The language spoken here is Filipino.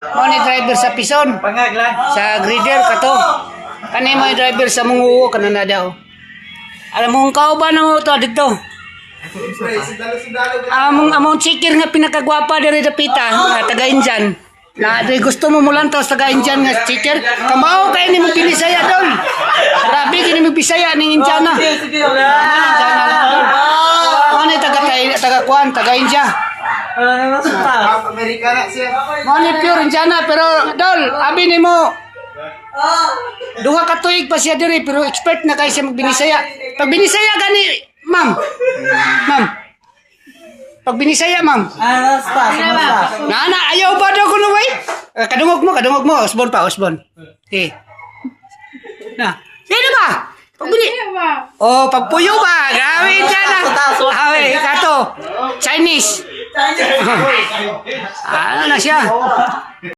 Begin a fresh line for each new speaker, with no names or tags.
Mo ni driver sa Pison.
Pangaglan.
Sa grader kato. Kani mo yung driver sa Munguo kana na daw. Alam mo ang kauban na mo to dito. Among chikir nga pinakagwapa diri dapita, taga Injan. Na di gusto mo mulantos taga Injan nga chikir. Kamao kay ni mo Bisaya dol. Grabe kini mo Bisaya ning Injana.
Sige.
Ano taga Kuan, taga India.
Amerikana siya.
Mo ni pure Injana pero dol, abi nimo. Duha ka tuig pa siya diri pero expert na kay siya magbinisaya. Pag binisaya gani, ma'am. Ma'am. Pag binisaya, ma'am.
Kamusta?
Na ayaw ba daw kuno way? Kadungog mo, Osbon pa, Osbon. Okay. Na. Sino ba? Oh, pagpuyo ba? Gawin dyan na. Hawi, kato. Chinese. Ano na siya?